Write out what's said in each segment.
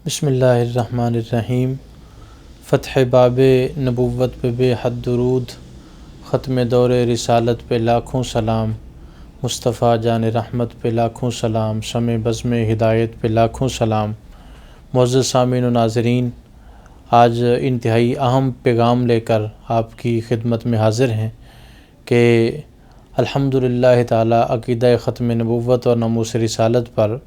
بسم اللہ الرحمن الرحیم۔ فتح باب نبوت پہ بے حد درود، ختم دور رسالت پہ لاکھوں سلام، مصطفیٰ جان رحمت پہ لاکھوں سلام، شمع بزم ہدایت پہ لاکھوں سلام۔ معزز سامعین و ناظرین، آج انتہائی اہم پیغام لے کر آپ کی خدمت میں حاضر ہیں کہ الحمدللہ تعالی عقیدہ ختم نبوت اور ناموس رسالت پر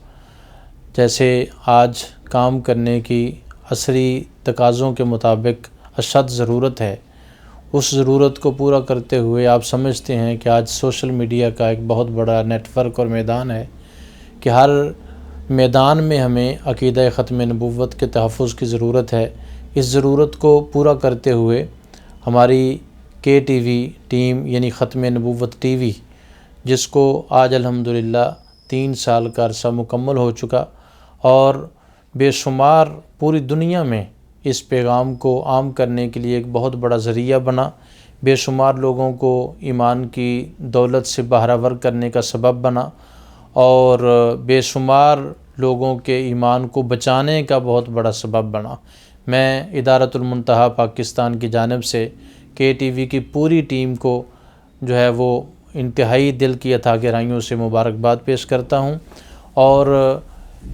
جیسے آج کام کرنے کی عصری تقاضوں کے مطابق اشد ضرورت ہے، اس ضرورت کو پورا کرتے ہوئے آپ سمجھتے ہیں کہ آج سوشل میڈیا کا ایک بہت بڑا نیٹ ورک اور میدان ہے کہ ہر میدان میں ہمیں عقیدہ ختم نبوت کے تحفظ کی ضرورت ہے۔ اس ضرورت کو پورا کرتے ہوئے ہماری کے ٹی وی ٹیم یعنی ختم نبوت ٹی وی، جس کو آج الحمدللہ 3 سال کا عرصہ مکمل ہو چکا اور بے شمار پوری دنیا میں اس پیغام کو عام کرنے کے لیے ایک بہت بڑا ذریعہ بنا، بے شمار لوگوں کو ایمان کی دولت سے بہرہ ور کرنے کا سبب بنا اور بے شمار لوگوں کے ایمان کو بچانے کا بہت بڑا سبب بنا۔ میں ادارۃ المنتہا پاکستان کی جانب سے کے ٹی وی کی پوری ٹیم کو جو ہے وہ انتہائی دل کی عطا گرائیوں سے مبارکباد پیش کرتا ہوں اور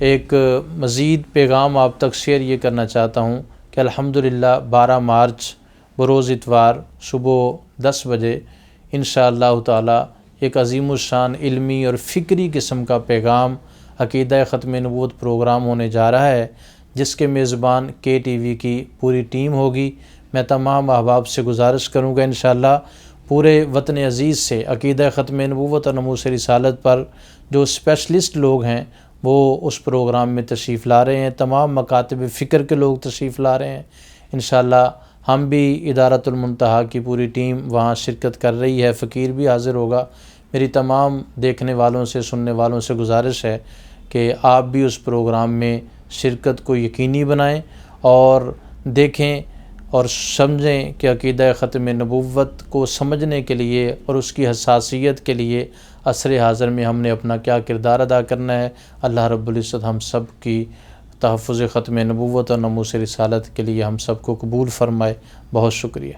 ایک مزید پیغام آپ تک شیئر یہ کرنا چاہتا ہوں کہ الحمدللہ 12 مارچ بروز اتوار صبح 10 بجے انشاءاللہ تعالی ایک عظیم الشان علمی اور فکری قسم کا پیغام عقیدہ ختم نبوت پروگرام ہونے جا رہا ہے، جس کے میزبان کے ٹی وی کی پوری ٹیم ہوگی۔ میں تمام احباب سے گزارش کروں گا انشاءاللہ پورے وطن عزیز سے عقیدہ ختم نبوت اور ناموس رسالت پر جو اسپیشلسٹ لوگ ہیں وہ اس پروگرام میں تشریف لا رہے ہیں، تمام مکاتب فکر کے لوگ تشریف لا رہے ہیں۔ انشاءاللہ ہم بھی ادارۃ المنتہا کی پوری ٹیم وہاں شرکت کر رہی ہے، فقیر بھی حاضر ہوگا۔ میری تمام دیکھنے والوں سے سننے والوں سے گزارش ہے کہ آپ بھی اس پروگرام میں شرکت کو یقینی بنائیں اور دیکھیں اور سمجھیں کہ عقیدہ ختم نبوت کو سمجھنے کے لیے اور اس کی حساسیت کے لیے عصر حاضر میں ہم نے اپنا کیا کردار ادا کرنا ہے۔ اللہ رب العزت ہم سب کی تحفظ ختم نبوت اور ناموس رسالت کے لیے ہم سب کو قبول فرمائے۔ بہت شکریہ۔